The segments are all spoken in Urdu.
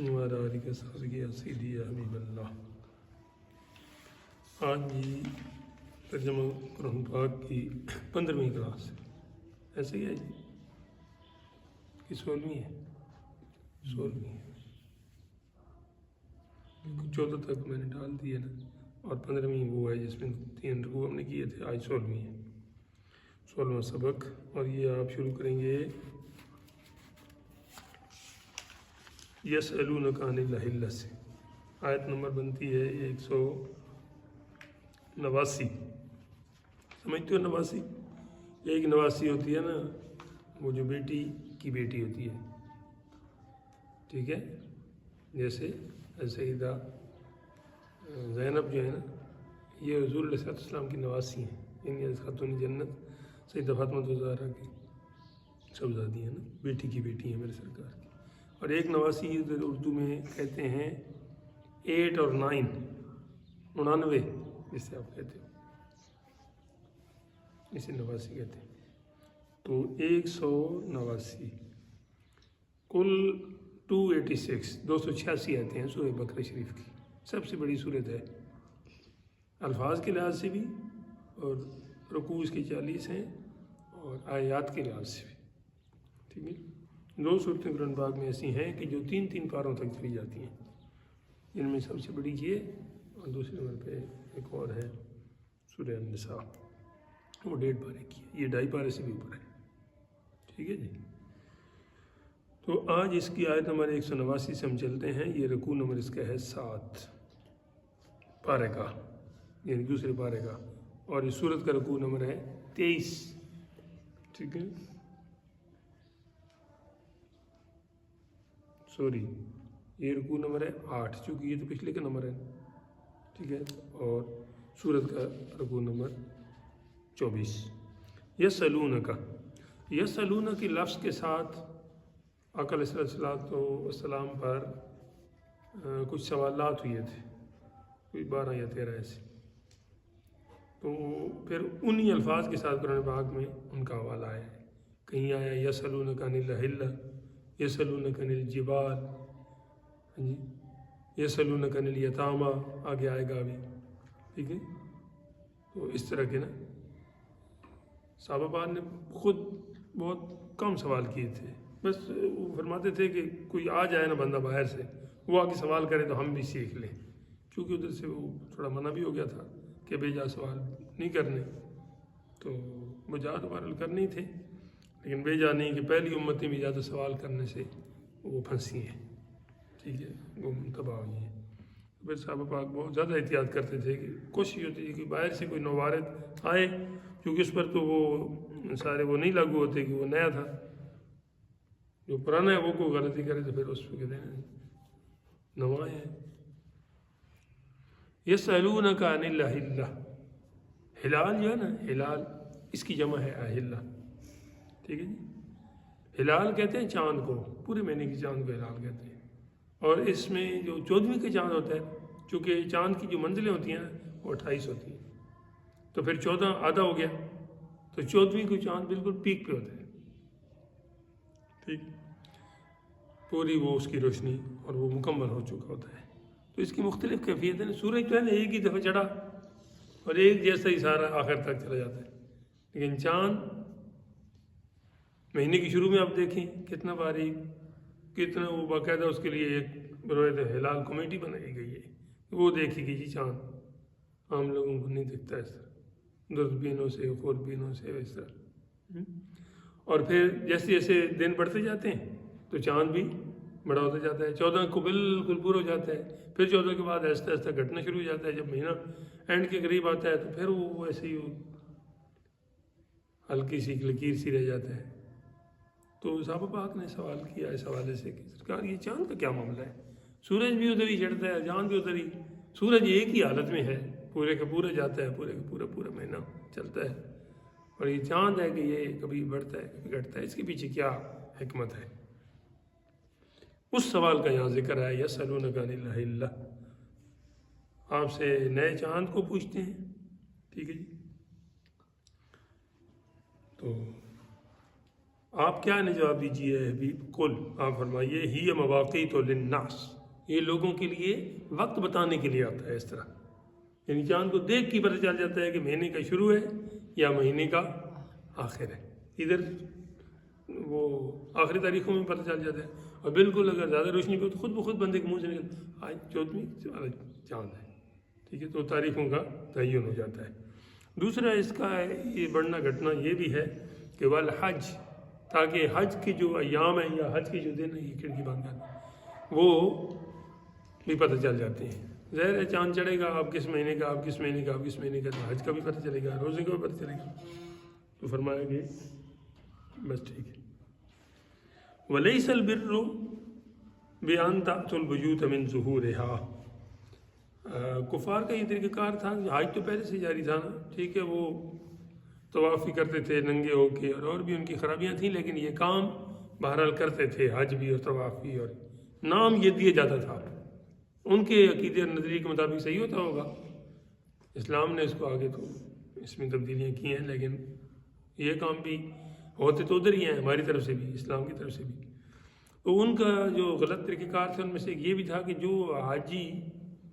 ہمارا علی کا سازگی سیدھی حبیب اللہ۔ آج بھی ترجمہ قرآن پاک کی 15ویں کلاس ہے، ایسے ہی ہے جی کہ 16ویں ہے، 16ویں ہے، 14 تک میں نے ڈال دی ہے نا، اور 15ویں وہ ہے جس میں 3 رکوع ہم نے کیے تھے۔ آج 16ویں ہے، 16واں سبق، اور یہ آپ شروع کریں گے یسألونک عن الأہلہ سے۔ آیت نمبر بنتی ہے 189۔ سمجھتے ہو نواسی؟ ایک نواسی ہوتی ہے نا، وہ جو بیٹی کی بیٹی ہوتی ہے، ٹھیک ہے، جیسے سیدہ زینب جو ہے نا، یہ حضور علیہ السلام کی نواسی ہیں، یعنی خاتون جنت سیدہ فاطمہ الزہرا کی صاحبزادی ہیں نا، بیٹی کی بیٹی ہیں میرے سرکار کی۔ اور ایک نواسی ادھر اردو میں کہتے ہیں 8 اور 9، 99 جسے آپ کہتے ہو، اسے نواسی کہتے ہیں۔ تو 189 کل 286 286 آتے ہیں سورہ بقرہ شریف کی، سب سے بڑی سورت ہے الفاظ کے لحاظ سے بھی، اور رکوع اس کے 40 ہیں، اور آیات کے لحاظ سے بھی، ٹھیک ہے۔ 2 صورتیں قرآن پاک میں ایسی ہیں کہ جو 3 پاروں تک چلی جاتی ہیں، جن میں سب سے بڑی یہ، اور دوسرے نمبر پہ ایک اور ہے سورہ النساء، وہ 1.5 پارے کی ہے، یہ 2.5 پارے سے بھی اوپر ہے، ٹھیک ہے جی۔ تو آج اس کی آیت نمبر 189 سے ہم چلتے ہیں۔ یہ رکوع نمبر اس کا ہے 7 پارے کا، یعنی دوسرے پارے کا، اور اس سورت کا رکوع نمبر ہے 23، ٹھیک ہے، سوری یہ رکوع نمبر ہے 8، چونکہ یہ تو پچھلے کا نمبر ہے، ٹھیک ہے، اور سورت کا رکوع نمبر 24۔ یسألونک، یسألونک کے لفظ کے ساتھ آقا علیہ السلام پر کچھ سوالات ہوئے تھے، کوئی 12 یا 13 ایسے، تو پھر انہی الفاظ کے ساتھ قرآن پاک میں ان کا حوالہ ہے۔ کہیں آیا یسألونک عن الأہلہ، یسألونک عن الجبال، یسألونک عن الیتامی، آگے آئے گا ابھی، ٹھیک ہے۔ تو اس طرح کے نا صحابہ نے خود بہت کم سوال کیے تھے، بس وہ فرماتے تھے کہ کوئی آ جائے نا بندہ باہر سے، وہ آ کے سوال کرے تو ہم بھی سیکھ لیں، کیونکہ ادھر سے وہ تھوڑا منع بھی ہو گیا تھا کہ بے جا سوال نہیں کرنے، تو وہ جا تو بہرحال کرنے ہی تھے، لیکن بے جا نہیں کہ پہلی امتیں بھی زیادہ سوال کرنے سے وہ پھنسی ہیں، ٹھیک ہے، وہ تباہ ہوئی ہیں۔ پھر صحابہ پاک بہت زیادہ احتیاط کرتے تھے کہ کوشش ہوتی تھی کہ باہر سے کوئی نوارد آئے، کیونکہ اس پر تو وہ سارے وہ نہیں لاگو ہوتے کہ وہ نیا تھا، جو پرانا ہے وہ کوئی غلطی کرے تو پھر اس پہ کہتے ہیں نواں ہے۔ یسألونک عن الأہلہ، ہلال جو ہے نا، ہلال اس کی جمع ہے اہلہ، ٹھیک ہے جی۔ ہلال کہتے ہیں چاند کو، پورے مہینے کی چاند کو ہلال کہتے ہیں، اور اس میں جو 14ویں کا چاند ہوتا ہے، چونکہ چاند کی جو منزلیں ہوتی ہیں نا وہ 28 ہوتی ہیں، تو پھر 14 آدھا ہو گیا، تو 14ویں کو چاند بالکل پیک پہ ہوتا ہے، ٹھیک، پوری وہ اس کی روشنی اور وہ مکمل ہو چکا ہوتا ہے۔ تو اس کی مختلف کیفیت ہے، سورج جو ہے نا ایک ہی دفعہ چڑھا اور ایک جیسا ہی سارا آخر تک چلا جاتا ہے، لیکن چاند مہینے کی شروع میں آپ دیکھیں کتنا باریک، کتنا وہ باقاعدہ اس کے لیے ایک روایت ہلال کمیٹی بنائی گئی ہے، وہ دیکھے گی جی چاند، عام لوگوں کو نہیں دکھتا اس طرح، دوربینوں سے خوربینوں سے اس طرح۔ اور پھر جیسے جیسے دن بڑھتے جاتے ہیں تو چاند بھی بڑا ہوتا جاتا ہے، 14 کو بالکل پورا ہو جاتا ہے، پھر 14 کے بعد آہستہ آہستہ گھٹنا شروع ہو جاتا ہے، جب مہینہ اینڈ کے قریب آتا ہے تو پھر وہ ایسے ہی ہلکی سی لکیر سی رہ جاتا ہے۔ تو صحابہ پاک نے سوال کیا اس حوالے سے کہ سرکار یہ چاند کا کیا معاملہ ہے، سورج بھی ادھر ہی چڑھتا ہے، چاند بھی ادھر ہی، سورج ایک ہی حالت میں ہے، پورے کا پورا جاتا ہے، پورے کا پورا مہینہ چلتا ہے، اور یہ چاند ہے کہ یہ کبھی بڑھتا ہے کبھی گھٹتا ہے، اس کے پیچھے کیا حکمت ہے؟ اس سوال کا یہاں ذکر ہے، یسألونک عن الأہلہ، آپ سے نئے چاند کو پوچھتے ہیں، ٹھیک ہے جی۔ تو آپ کیا نے جواب دیجیے حبیب؟ قل، آپ فرمائیے، ہی مواقیت للناس، یہ لوگوں کے لیے وقت بتانے کے لیے آتا ہے اس طرح، یعنی چاند کو دیکھ کے پتہ چل جاتا ہے کہ مہینے کا شروع ہے یا مہینے کا آخر ہے، ادھر وہ آخری تاریخوں میں پتہ چل جاتا ہے، اور بالکل اگر زیادہ روشنی پہ تو خود بخود بندے کے منہ سے نکل آج 14ویں چاند ہے، ٹھیک ہے، تو تاریخوں کا تعین ہو جاتا ہے۔ دوسرا اس کا یہ بڑھنا گھٹنا یہ بھی ہے کہ والحج، تاکہ حج کے جو ایام ہیں یا حج کے جو دن ہیں، یہ کھڑکی بند کر وہ بھی پتہ چل جاتے ہیں۔ ظاہر ہے چاند چڑھے گا، آپ کس مہینے کا، آپ کس مہینے کا، آپ کس مہینے کا، تو حج کا بھی پتہ چلے گا، روزے کا بھی پتہ چلے گا، تو فرمایا کہ بس ٹھیک ہے۔ وَلَيْسَ الْبِرُّ بِأَن تَأْتُوا الْبُيُوتَ مِن ظُهُورِهَا، کفار کا یہ طریقہ کار تھا، حج تو پہلے سے جاری تھا نا، ٹھیک ہے، وہ طواف بھی کرتے تھے ننگے ہو کے، اور بھی ان کی خرابیاں تھیں، لیکن یہ کام بہرحال کرتے تھے، حج بھی اور طواف بھی، اور نام یہ دیا جاتا تھا، ان کے عقیدے اور نظریے کے مطابق صحیح ہوتا ہوگا، اسلام نے اس کو آگے تو اس میں تبدیلیاں کی ہیں، لیکن یہ کام بھی ہوتے تو ادھر ہی ہیں، ہماری طرف سے بھی، اسلام کی طرف سے بھی۔ تو ان کا جو غلط طریقہ کار تھا ان میں سے یہ بھی تھا کہ جو حاجی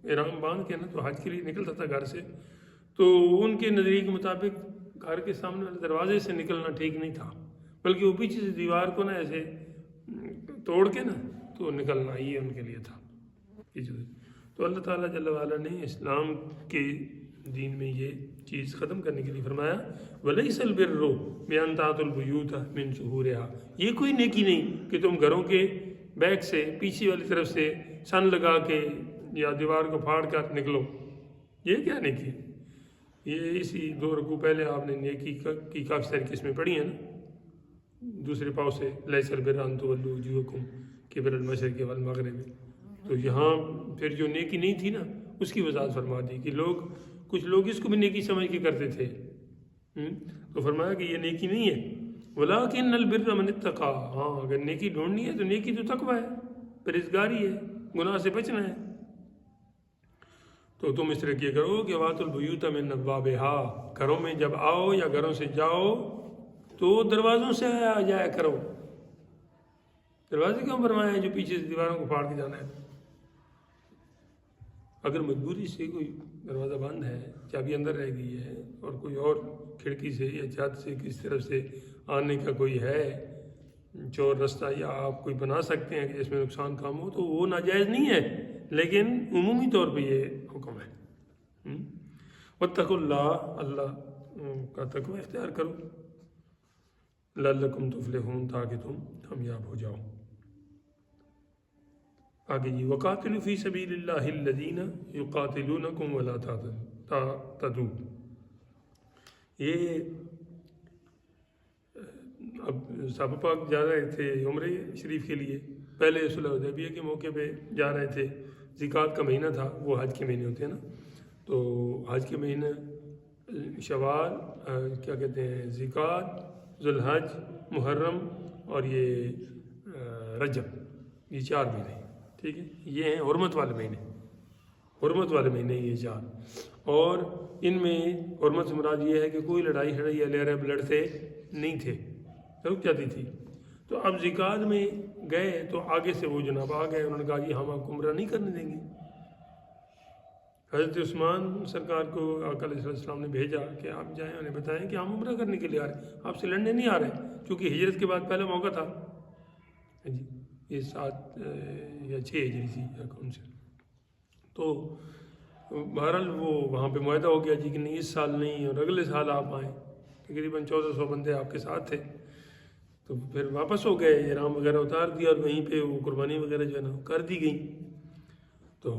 احرام باندھ کے نا تو حج کے لیے نکلتا تھا گھر سے، تو ان کے نظریے کے مطابق گھر کے سامنے والے دروازے سے نکلنا ٹھیک نہیں تھا، بلکہ وہ پیچھے سے دیوار کو نا ایسے توڑ کے نا تو نکلنا یہ ان کے لیے تھا۔ تو اللہ تعالیٰ جل وعلا نے اسلام کے دین میں یہ چیز ختم کرنے کے لیے فرمایا وَلَيْسَ الْبِرُّ بِأَن تَأْتُوا الْبُيُوتَ مِن ظُهُورِهَا، یہ کوئی نیکی نہیں کہ تم گھروں کے بیک سے، پیچھے والی طرف سے سن لگا کے یا دیوار کو پھاڑ کر نکلو، یہ کیا نیکی؟ یہ اسی 2 رکوع پہلے آپ نے نیکی کی کافی ساری قسمیں پڑھی ہیں نا، دوسرے پاؤ سے لَيْسَ الْبِرُّ أَن تُوَلُّوا وُجُوهَكُمْ قِبَلَ الْمَشْرِقِ وَالْمَغْرِبِ، تو یہاں پھر جو نیکی نہیں تھی نا اس کی وضاحت فرما دی کہ کچھ لوگ اس کو بھی نیکی سمجھ کے کرتے تھے، تو فرمایا کہ یہ نیکی نہیں ہے۔ وَلَٰكِنَّ الْبِرَّ مَنِ اتَّقَىٰ، ہاں اگر نیکی ڈھونڈنی ہے تو نیکی تو تقویٰ ہے، پرہیزگاری ہے، گناہ سے بچنا ہے، تو تم اس طرح کیا کرو کہ وَأْتُوا الْبُيُوتَ مِنْ أَبْوَابِهَا، گھروں میں جب آؤ یا گھروں سے جاؤ تو دروازوں سے آ جایا کرو۔ دروازے کیوں فرمائے ہیں جو پیچھے سے دیواروں کو پھاڑ کے جانا ہے؟ اگر مجبوری سے کوئی دروازہ بند ہے، چابی اندر رہ گئی ہے، اور کوئی اور کھڑکی سے یا چھت سے کسی طرف سے آنے کا کوئی ہے چور رستہ، یا آپ کوئی بنا سکتے ہیں کہ اس میں نقصان کم ہو، تو وہ ناجائز نہیں ہے، لیکن عمومی طور پہ یہ حکم ہے۔ وَاتَّقُوا اللَّهَ، اللہ کا تقوی اختیار کرو، لَعَلَّكُمْ تُفْلِحُونَ، تاکہ تم کامیاب ہو جاؤ۔ آگے جی وَقَاتِلُوا فِي سَبِيلِ اللَّهِ الَّذِينَ يُقَاتِلُونَكُمْ وَلَا تَعْتَدُوا، یہ اب صحابہ پاک جا رہے تھے عمرے شریف کے لیے، پہلے صلح حدیبیہ کے موقع پہ جا رہے تھے، ذیقات کا مہینہ تھا، وہ حج کے مہینے ہوتے ہیں نا، تو حج کے مہینہ شوال، کیا کہتے ہیں، ذیقات، ذوالحج، محرم اور یہ رجب، یہ 4 مہینے، ٹھیک ہے، یہ ہیں حرمت والے مہینے، حرمت والے مہینے یہ 4، اور ان میں حرمت سے مراد یہ ہے کہ کوئی لڑائی یا لہر عرب لڑتے نہیں تھے، رک جاتی تھی۔ تو اب ذیقات میں گئے تو آگے سے وہ جناب آ گئے، انہوں نے کہا جی ہم آپ کو عمرہ نہیں کرنے دیں گے۔ حضرت عثمان سرکار کو آقا علیہ السلام نے بھیجا کہ آپ جائیں، انہیں بتائیں کہ ہم عمرہ کرنے کے لیے آ رہے ہیں، آپ سے لڑنے نہیں آ رہے، چونکہ ہجرت کے بعد پہلا موقع تھا جی، یہ 7 یا 6 ہجری تھی یا کون سے، تو بہرحال وہ وہاں پہ معاہدہ ہو گیا جی کہ نہیں اس سال نہیں اور اگلے سال آپ آئیں، تقریباً 1400 بندے آپ کے ساتھ تھے، تو پھر واپس ہو گئے، احرام وغیرہ اتار دیا، اور وہیں پہ وہ قربانی وغیرہ جو ہے نا کر دی گئی۔ تو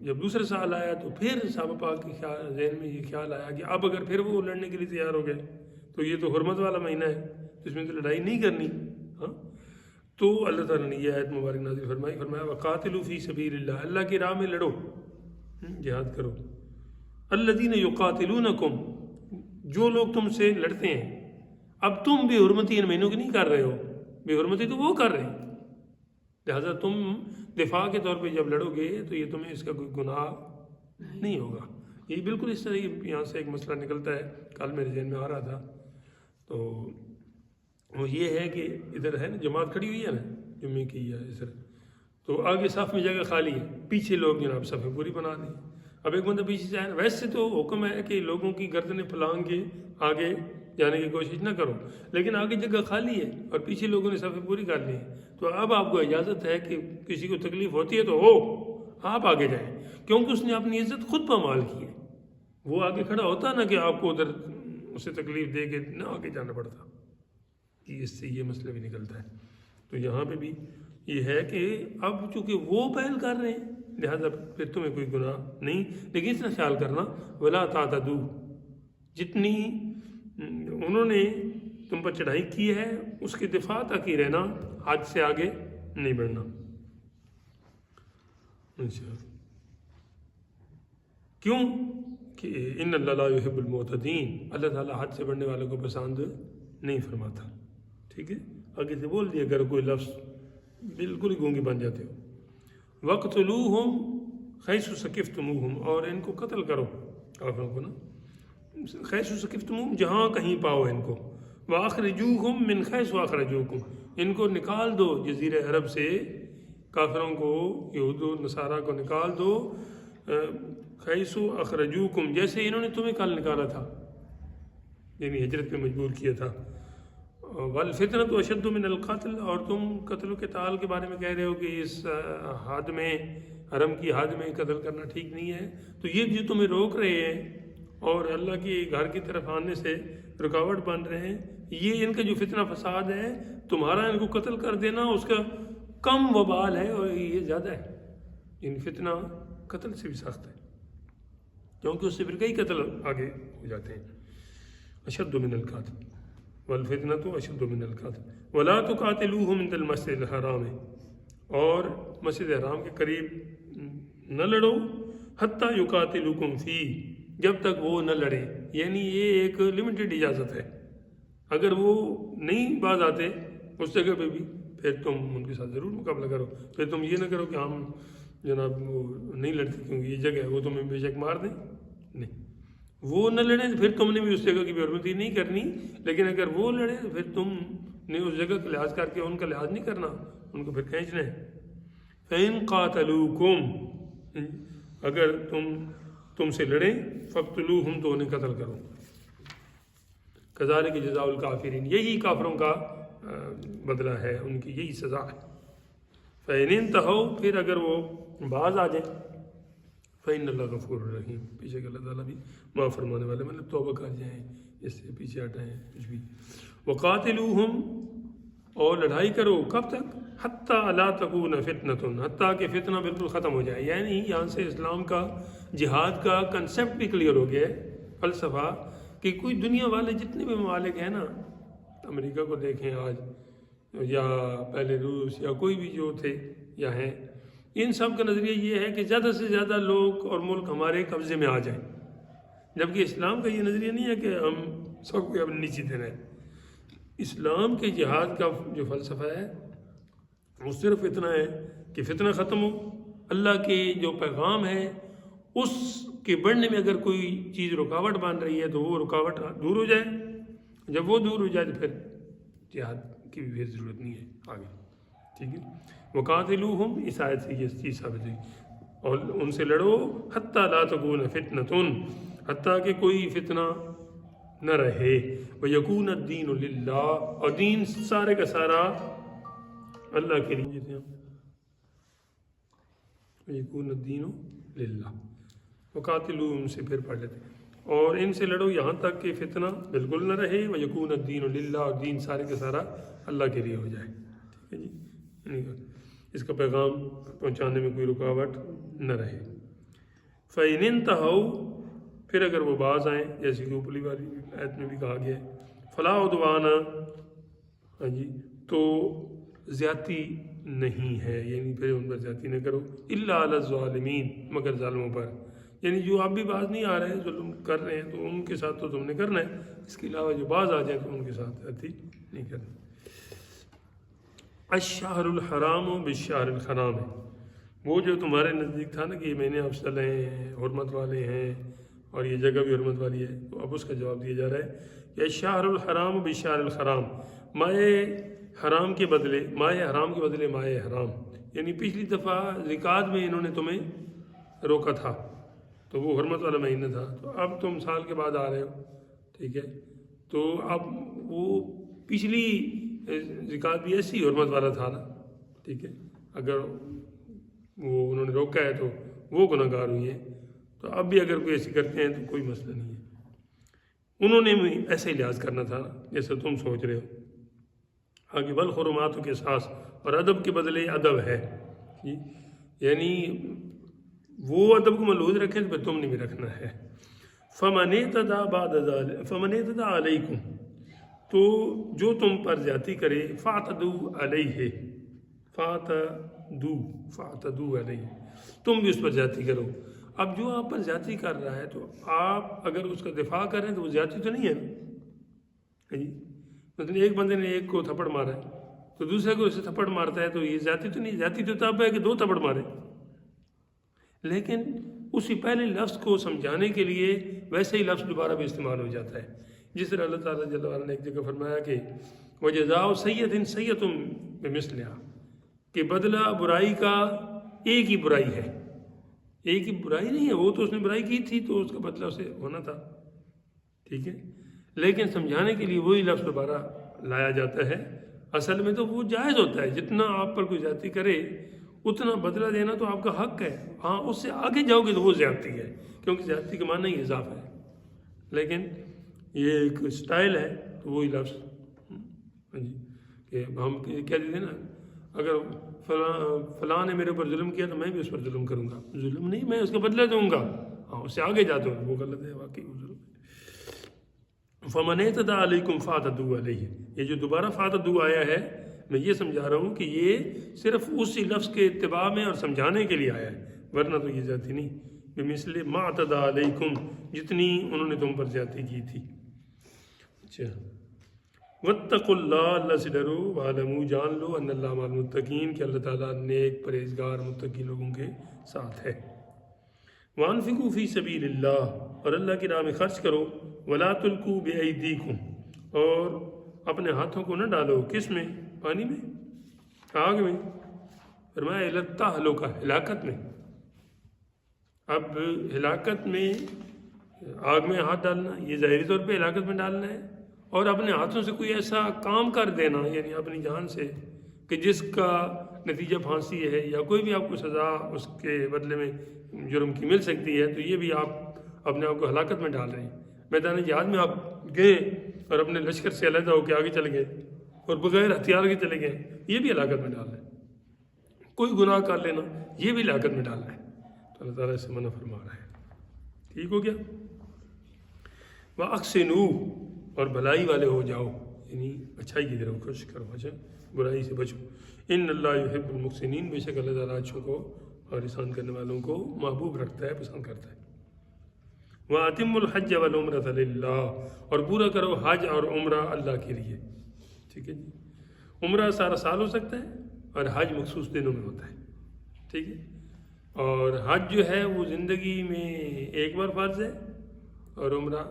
جب دوسرے سال آیا تو پھر صحابہ پاک کے ذہن میں یہ خیال آیا کہ اب اگر پھر وہ لڑنے کے لیے تیار ہو گئے تو یہ تو حرمت والا مہینہ ہے، اس میں تو لڑائی نہیں کرنی، ہاں، تو اللہ تعالیٰ نے یہ آیت مبارک نازل فرمائی، فرمایا وَقَاتِلُوا فِي سَبِيلِ اللَّهِ، اللہ کی راہ میں لڑو، جہاد کرو، الَّذِينَ يُقَاتِلُونَكُمْ، جو لوگ تم سے لڑتے ہیں، اب تم بے حرمتی ان مہینوں کی نہیں کر رہے ہو، بے حرمتی تو وہ کر رہے ہیں، لہذا تم دفاع کے طور پہ جب لڑو گے تو یہ تمہیں اس کا کوئی گناہ نہیں ہوگا۔ یہ بالکل اس طرح یہاں سے ایک مسئلہ نکلتا ہے، کل میرے ذہن میں آ رہا تھا، تو وہ یہ ہے کہ ادھر ہے نا جماعت کھڑی ہوئی ہے نا جمعے کی یا ادھر، تو آگے صف میں جگہ خالی ہے، پیچھے لوگ جناب صفیں پوری بنا دیں. اب ایک بندہ پیچھے سے آئے نا، ویسے تو حکم ہے کہ لوگوں کی گردنیں پھلانگ کے آگے جانے کی کوشش نہ کرو، لیکن آگے جگہ خالی ہے اور پیچھے لوگوں نے صفیں پوری کر لی ہیں، تو اب آپ کو اجازت ہے کہ کسی کو تکلیف ہوتی ہے تو ہو آپ آگے جائیں، کیونکہ اس نے اپنی عزت خود پامال کی ہے. وہ آگے کھڑا ہوتا نا کہ آپ کو ادھر اسے تکلیف دے کے نہ آگے جانا پڑتا، کہ اس سے یہ مسئلہ بھی نکلتا ہے. تو یہاں پہ بھی یہ ہے کہ اب چونکہ وہ پہل کر رہے ہیں لہذا پھر تمہیں کوئی گناہ نہیں، لیکن اتنا خیال کرنا ولا تعتدوا، جتنی انہوں نے تم پر چڑھائی کی ہے اس کے دفاع تک ہی رہنا، حد سے آگے نہیں بڑھنا. اچھا کیوں کہ ان اللہ لا یحب المعتدین، اللہ تعالیٰ حد سے بڑھنے والوں کو پسند نہیں فرماتا. ٹھیک ہے، آگے سے بول دیا اگر کوئی لفظ بالکل ہی گونگے بن جاتے ہو. وَاقْتُلُوهُمْ حَيْثُ ثَقِفْتُمُوهُمْ، اور ان کو قتل کرو کافروں کو نا، حَيْثُ ثَقِفْتُمُوهُمْ جہاں کہیں پاؤ ان کو. وَأَخْرِجُوهُمْ مِنْ حَيْثُ أَخْرَجُوكُمْ، ان کو نکال دو جزیرہ عرب سے، کافروں کو یہود و نصارہ کو نکال دو حَيْثُ أَخْرَجُوكُمْ، جیسے انہوں نے تمہیں کل نکالا تھا، یعنی ہجرت پہ مجبور کیا تھا. وَالْفِتْنَةُ أَشَدُّ مِنَ الْقَتْلِ، اور تم قتل و قتال کے بارے میں کہہ رہے ہو کہ اس حد میں، حرم کی حد میں قتل کرنا ٹھیک نہیں ہے، تو یہ جو تمہیں روک رہے ہیں اور اللہ کے گھر کی طرف آنے سے رکاوٹ بن رہے ہیں، یہ ان کا جو فتنہ فساد ہے، تمہارا ان کو قتل کر دینا اس کا کم وبال ہے اور یہ زیادہ ہے. ان فتنہ قتل سے بھی سخت ہے، کیونکہ اس سے پھر کئی قتل آگے ہو جاتے ہیں. اشد من القتل والفتنة اشد من القتل ولا تقاتلوهم عند المسجد الحرام، اور مسجد حرام کے قریب نہ لڑو حتی یقاتلوکم فی، جب تک وہ نہ لڑے. یعنی یہ ایک لمیٹڈ اجازت ہے، اگر وہ نہیں باز آتے اس جگہ پہ بھی پھر تم ان کے ساتھ ضرور مقابلہ کرو. پھر تم یہ نہ کرو کہ ہم جناب وہ نہیں لڑتے کیونکہ یہ جگہ ہے، وہ تمہیں بے شک مار دیں، نہیں، وہ نہ لڑیں تو پھر تم نے بھی اس جگہ کی بے حرمتی نہیں کرنی. لیکن اگر وہ لڑیں تو پھر تم نے اس جگہ کا لحاظ کر کے ان کا لحاظ نہیں کرنا، ان کو پھر کھینچنا ہے. فَإِن قَاتَلُوكُمْ، اگر تم سے لڑیں فَاقْتُلُوهُمْ، تو انہیں قتل کرو. كَذَلِكَ جَزَاءُ الْكَافِرِينَ، یہی کافروں کا بدلہ ہے، ان کی یہی سزا ہے. فَإِنِ انْتَهَوْا، پھر اگر وہ باز آ جائیں، فَإِنَّ اللَّهَ غَفُورٌ رَحِيمٌ، پیچھے کہ اللہ تعالیٰ بھی معاف فرمانے والے، مطلب توبہ کر جائیں، اس سے پیچھے ہٹائیں کچھ بھی. وَقَاتِلُوهُمْ، اور لڑائی کرو کب تک؟ حَتَّى لَا تَكُونَ فِتْنَةٌ، حتیٰ کہ فتنہ بالکل ختم ہو جائے. یعنی یہاں سے اسلام کا جہاد کا کنسیپٹ بھی کلیئر ہو گیا ہے، فلسفہ، کہ کوئی دنیا والے جتنے بھی ممالک ہیں نا، امریکہ کو دیکھیں آج، یا پہلے روس، یا کوئی بھی جو تھے یا ہیں، ان سب کا نظریہ یہ ہے کہ زیادہ سے زیادہ لوگ اور ملک ہمارے قبضے میں آ جائیں. جبکہ اسلام کا یہ نظریہ نہیں ہے کہ ہم سب کو اپنے نیچے دینا ہے. اسلام کے جہاد کا جو فلسفہ ہے وہ صرف اتنا ہے کہ فتنہ ختم ہو، اللہ کے جو پیغام ہے اس کے بڑھنے میں اگر کوئی چیز رکاوٹ بن رہی ہے تو وہ رکاوٹ دور ہو جائے. جب وہ دور ہو جائے تو پھر جہاد کی بھی ضرورت نہیں ہے آگے. ٹھیک ہے، وقاتلوہم، اس آیت سے یہ چیز ثابت ہوئی. اور ان سے لڑو حتیٰ لا تکون فتنۃ، حتیٰ کہ کوئی فتنہ نہ رہے. ویکون الدین للہ، اور دین سارے کا سارا اللہ کے لیے. ویکون الدین للہ. وقاتلوہم سے پھر پڑھ لیتے، اور ان سے لڑو یہاں تک کہ فتنہ بالکل نہ رہے. ویکون الدین للہ، اور دین سارے کا سارا اللہ کے لیے ہو جائے. ٹھیک ہے جی، اس کا پیغام پہنچانے میں کوئی رکاوٹ نہ رہے. فَإِنِ انْتَهَوْا، پھر اگر وہ باز آئیں، جیسے کہ اوپرلی والی آیت میں بھی کہا گیا ہے، فَلَا عُدْوَانَ، ہاں جی، تو زیادتی نہیں ہے، یعنی پھر ان پر زیادتی نہ کرو. إِلَّا عَلَى الظَّالِمِينَ، مگر ظالموں پر. یعنی جو آپ بھی باز نہیں آ رہے ہیں، ظلم کر رہے ہیں، تو ان کے ساتھ تو تم نے کرنا ہے. اس کے علاوہ جو باز آ جائیں تو ان کے ساتھ زیادتی نہیں کرنا. الشہر الحرام بالشہر الحرام، وہ جو تمہارے نزدیک تھا نا کہ یہ مہینے افضل ہیں، حرمت والے ہیں، اور یہ جگہ بھی حرمت والی ہے، تو اب اس کا جواب دیا جا رہا ہے یا شہر الحرام بشہر الحرام، ماہ حرام کے بدلے ماہ حرام، یعنی پچھلی دفعہ ذکات میں انہوں نے تمہیں روکا تھا تو وہ حرمت والا مہینہ تھا، تو اب تم سال کے بعد آ رہے ہو، ٹھیک ہے، تو اب وہ پچھلی ذکات بھی ایسی حرمت والا تھا نا، ٹھیک ہے، اگر وہ انہوں نے روکا ہے تو وہ گناہ گار ہوئی ہیں، تو اب بھی اگر کوئی ایسی کرتے ہیں تو کوئی مسئلہ نہیں ہے، انہوں نے بھی ایسے ہی لحاظ کرنا تھا جیسے تم سوچ رہے ہو۔ آگے والحرمات کے ساس، اور ادب کے بدلے ادب ہے، یعنی وہ ادب کو ملحوظ رکھیں تو پھر تم نے بھی رکھنا ہے۔ فمن اعتدى علیکم، تو جو تم پر زیادتی کرے، فاعتدوا علیہ، فاعتدوا علیہ، تم بھی اس پر زیادتی کرو۔ اب جو آپ پر زیادتی کر رہا ہے تو آپ اگر اس کا دفاع کر رہے ہیں تو وہ زیادتی تو نہیں ہے نا، مثلا ایک بندے نے ایک کو تھپڑ مارا ہے تو دوسرے کو اسے تھپڑ مارتا ہے تو یہ زیادتی تو نہیں، زیادتی تو تب ہے کہ دو تھپڑ مارے، لیکن اسی پہلے لفظ کو سمجھانے کے لیے ویسے ہی لفظ دوبارہ بھی استعمال ہو جاتا ہے، جس طرح اللہ تعالیٰ جل وعلا نے ایک جگہ فرمایا کہ وَجَزَاءُ سَیِّئَةٍ سَیِّئَةٌ بِمِثْلِهَا، کہ بدلہ برائی کا ایک ہی برائی ہے، ایک ہی برائی نہیں ہے، وہ تو اس نے برائی کی تھی تو اس کا بدلہ اسے ہونا تھا، ٹھیک ہے، لیکن سمجھانے کے لیے وہی لفظ دوبارہ لایا جاتا ہے۔ اصل میں تو وہ جائز ہوتا ہے، جتنا آپ پر کوئی زیادتی کرے اتنا بدلہ دینا تو آپ کا حق ہے، ہاں اس سے آگے جاؤ گے تو وہ زیادتی ہے، کیونکہ زیادتی کا معنی ہی اضافہ ہے، لیکن یہ ایک سٹائل ہے تو وہی لفظ کہ ہم کہہ دیتے ہیں نا، اگر فلاں نے میرے اوپر ظلم کیا تو میں بھی اس پر ظلم کروں گا، ظلم نہیں، میں اس کا بدلہ دوں گا، ہاں اس سے آگے جاتے ہوں وہ غلط ہے، واقعی وہ ظلم ہے۔ فمن اعتدى علیکم فاعتدوا علیہ، یہ جو دوبارہ فاعتدوا آیا ہے میں یہ سمجھا رہا ہوں کہ یہ صرف اسی لفظ کے اتباع میں اور سمجھانے کے لیے آیا ہے، ورنہ تو یہ زیادتی نہیں، بمثل ما اعتدى علیکم، جتنی انہوں نے تم پر زیادتی کی تھی۔ اچھا، واتقوا اللہ، اللہ سے ڈرو، وَاعْلَمُوا، جان لو، ان اللہ مع المتقین، کہ اللہ تعالیٰ نیک پرہیزگار متقی لوگوں کے ساتھ ہے۔ وَأَنفِقُوا فِي سَبِيلِ اللَّهِ، اور اللہ کی راہ میں خرچ کرو، وَلَا تُلْقُوا بِأَيْدِيكُمْ، اور اپنے ہاتھوں کو نہ ڈالو، کس میں؟ پانی میں، آگ میں، فرمایا إِلَى التَّهْلُكَةِ، ہلاکت میں۔ اب ہلاکت میں آگ میں ہاتھ ڈالنا یہ ظاہری طور پہ ہلاکت میں ڈالنا ہے، اور اپنے ہاتھوں سے کوئی ایسا کام کر دینا یعنی اپنی جان سے کہ جس کا نتیجہ پھانسی ہے یا کوئی بھی آپ کو سزا اس کے بدلے میں جرم کی مل سکتی ہے، تو یہ بھی آپ اپنے آپ کو ہلاکت میں ڈال رہے ہیں۔ میدان جہاد میں آپ گئے اور اپنے لشکر سے علیحدہ ہو کے آگے چلے گئے اور بغیر ہتھیار کے چلے گئے، یہ بھی ہلاکت میں ڈال رہے ہیں۔ کوئی گناہ کر لینا یہ بھی ہلاکت میں ڈال رہا ہے، تو اللہ تعالیٰ سے منع فرما رہا ہے۔ ٹھیک ہو گیا؟ وَأَحْسِنُوا، اور بھلائی والے ہو جاؤ، یعنی اچھائی کی طرف کوشش کرو، اچھا برائی سے بچو۔ ان اللہ یحب المحسنین، بے شک اللہ تعالیٰ اچھوں کو اور احسان کرنے والوں کو محبوب رکھتا ہے، پسند کرتا ہے۔ وَأَتِمُّوا الْحَجَّ وَالْعُمْرَةَ لِلَّهِ، اور پورا کرو حج اور عمرہ اللہ کے لیے، ٹھیک ہے جی۔ عمرہ سارا سال ہو سکتا ہے اور حج مخصوص دنوں میں ہوتا ہے، ٹھیک ہے، اور حج جو ہے وہ زندگی میں ایک بار فرض ہے اور عمرہ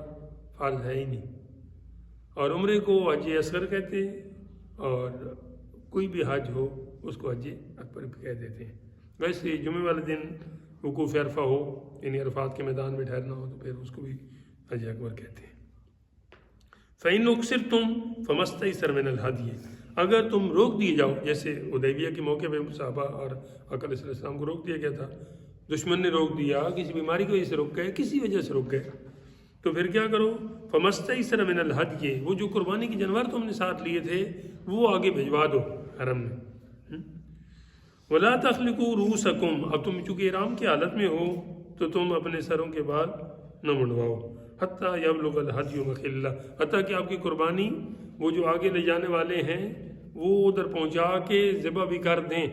فرض ہے ہی نہیں، اور عمرے کو حج اصغر کہتے ہیں اور کوئی بھی حج ہو اس کو حج اکبر بھی کہہ دیتے ہیں۔ ویسے جمعے والے دن وقوف عرفہ ہو، یعنی عرفات کے میدان میں ٹھہرنا ہو تو پھر اس کو بھی حج اکبر کہتے ہیں۔ فَإِنْ أُقْصِرْتُمْ فَمَا اسْتَيْسَرَ مِنَ الْهَدْيِ، اگر تم روک دیے جاؤ، جیسے حدیبیہ کے موقع پہ صحابہ اور آقا علیہ السلام کو روک دیا گیا تھا، دشمن نے روک دیا، کسی بیماری کی وجہ سے روک گئے، کسی وجہ سے روک گئے، تو پھر کیا کرو؟ فَمَا اسْتَيْسَرَ مِنَ الْهَدْيِ، وہ جو قربانی کے جانور تم نے ساتھ لیے تھے وہ آگے بھجوا دو حرم میں۔ وَلَا تَخْلِقُوا رُؤُوسَكُمْ، اب تم چونکہ احرام کی حالت میں ہو تو تم اپنے سروں کے بال نہ منڈواؤ، حتیٰ یبلغ الہدی محلہ، حتیٰ کہ آپ کی قربانی وہ جو آگے لے جانے والے ہیں وہ ادھر پہنچا کے ذبح بھی کر دیں،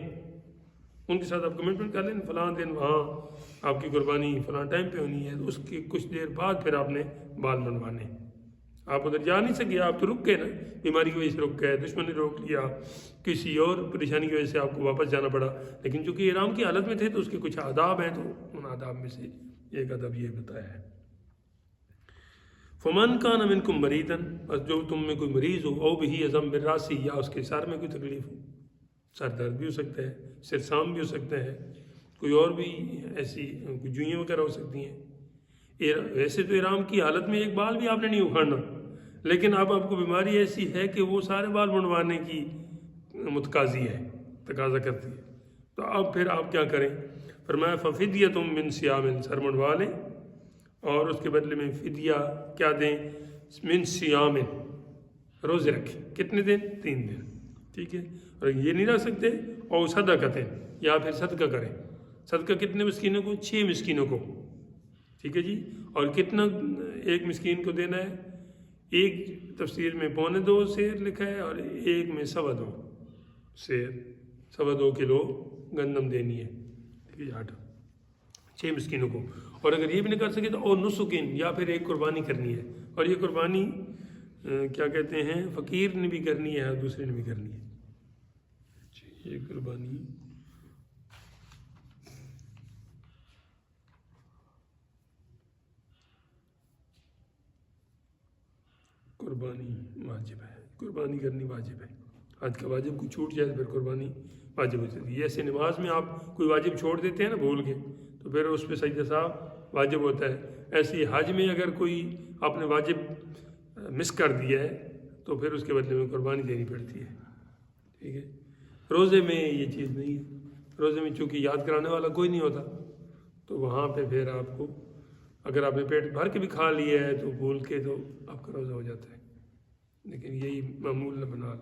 ان کے ساتھ آپ کمٹمنٹ کر لیں فلاں دن وہاں آپ کی قربانی فلاں ٹائم پہ ہونی ہے، تو اس کی کچھ دیر بعد پھر آپ نے بال منڈوانے۔ آپ ادھر جا نہیں سکے، آپ تو رک گئے نا، بیماری کی وجہ سے رک گئے، دشمن نے روک لیا، کسی اور پریشانی کی وجہ سے آپ کو واپس جانا پڑا، لیکن چونکہ احرام کی حالت میں تھے تو اس کے کچھ آداب ہیں، تو ان آداب میں سے ایک ادب یہ بتایا ہے۔ فمن کان منکم مریضا، بس جو تم میں کوئی مریض ہو، او بہ اذم بالراسی، یا اس کے سر میں کوئی تکلیف ہو، سر درد بھی ہو سکتا ہے، سرسام بھی ہو سکتا ہے، کوئی اور بھی ایسی جوئیں وغیرہ ہو سکتی ہیں۔ ویسے تو احرام کی حالت میں ایک بال بھی آپ نے نہیں اکھاڑنا، لیکن اب آپ کو بیماری ایسی ہے کہ وہ سارے بال منڈوانے کی متقاضی ہے، تقاضا کرتی ہے، تو اب پھر آپ کیا کریں؟ فرمایا ففدیۃ من صیام، سر منڈوا لیں اور اس کے بدلے میں فدیہ کیا دیں؟ من صیام، روزے رکھیں۔ کتنے دن؟ 3 دن، ٹھیک ہے۔ اور یہ نہیں رکھ سکتے اور صدقہ، یا پھر صدقہ کریں۔ صدقہ کتنے مسکینوں کو؟ 6 مسکینوں کو، ٹھیک ہے جی۔ اور کتنا ایک مسکین کو دینا ہے؟ ایک تفسیر میں 2.25 سیر لکھا ہے اور ایک میں 2.25 سیر، 2.25 کلو گندم دینی ہے، ٹھیک ہے، آٹا 6 مسکینوں کو۔ اور اگر یہ بھی نہیں کر سکے تو اور نسکین، یا پھر ایک قربانی کرنی ہے، اور یہ قربانی کیا کہتے ہیں، فقیر نے بھی کرنی ہے اور دوسرے نے بھی کرنی ہے۔ یہ قربانی واجب ہے، قربانی کرنی واجب ہے۔ حج کا واجب کوئی چھوٹ جائے تو پھر قربانی واجب ہو جاتی ہے۔ ایسے نماز میں آپ کوئی واجب چھوڑ دیتے ہیں نا بھول کے، تو پھر اس پہ سجدہ صاحب واجب ہوتا ہے۔ ایسے ہی حج میں اگر کوئی آپ نے واجب مس کر دیا ہے تو پھر اس کے بدلے میں قربانی دینی پڑتی ہے، ٹھیک ہے۔ روزے میں یہ چیز نہیں ہے، روزے میں چونکہ یاد کرانے والا کوئی نہیں ہوتا، تو وہاں پہ پھر آپ کو اگر آپ نے پیٹ بھر کے بھی کھا لیا ہے تو بھول کے تو آپ کا روزہ ہو جاتا ہے، لیکن یہی معمول نہ بنا۔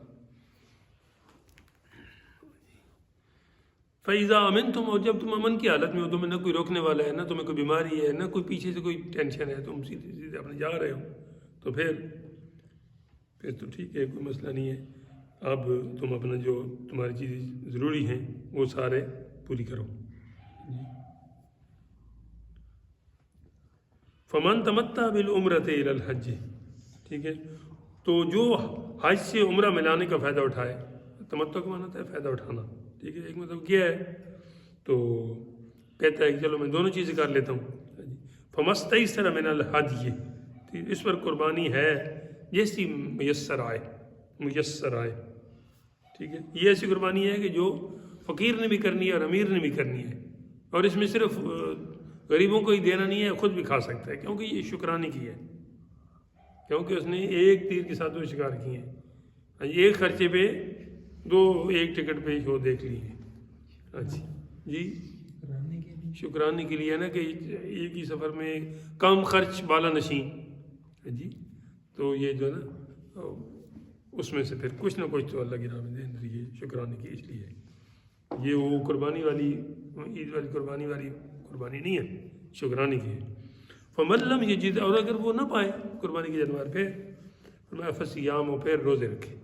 فَإِذَا أَمِنْتُمْ، اور جب تم امن کی حالت میں ہو، تمہیں نہ کوئی روکنے والا ہے، نہ تمہیں کوئی بیماری ہے، نہ کوئی پیچھے سے کوئی ٹینشن ہے، تم سیدھے سیدھے اپنے جا رہے ہو، تو پھر تو ٹھیک ہے، کوئی مسئلہ نہیں ہے۔ اب تم اپنا جو تمہاری چیزیں ضروری ہیں وہ سارے پوری کرو۔ فَمَن تَمَتَّعَ بِالْعُمْرَةِ إِلَى الْحَجِّ، ٹھیک ہے، تو جو حج سے عمرہ ملانے کا فائدہ اٹھائے، تمتع کا معنی ہوتا ہے فائدہ اٹھانا، ٹھیک ہے۔ ایک مطلب کیا ہے، تو کہتا ہے کہ چلو میں دونوں چیزیں کر لیتا ہوں۔ فَمَسْتَيْسَرَ مِنَ الْحَدْيِ، اس پر قربانی ہے جیسی میسر آئے، ٹھیک ہے۔ یہ ایسی قربانی ہے کہ جو فقیر نے بھی کرنی ہے اور امیر نے بھی کرنی ہے، اور اس میں صرف غریبوں کو ہی دینا نہیں ہے، خود بھی کھا سکتا ہے، کیونکہ یہ شکرانے کی ہے، کیونکہ اس نے ایک تیر کے ساتھ 2 شکار کیے ہیں، ایک خرچے پہ 2 ایک ٹکٹ پہ شو دیکھ لیے ہیں۔ اچھا جی، شکرانے کے لیے ہے نا کہ ایک ہی سفر میں کم خرچ بالا نشین جی، تو یہ جو ہے نا اس میں سے پھر کچھ نہ کچھ تو اللہ کی راہ میں دے دیجیے، شکرانے کی، اس لیے یہ وہ قربانی والی عید والی قربانی نہیں ہے، شکرانے کی ہے۔ فَمَن لَّمْ يَجِدْ، اور اگر وہ نہ پائے قربانی کے جانور، پھر فَصِيَامُ، پھر روزے رکھے،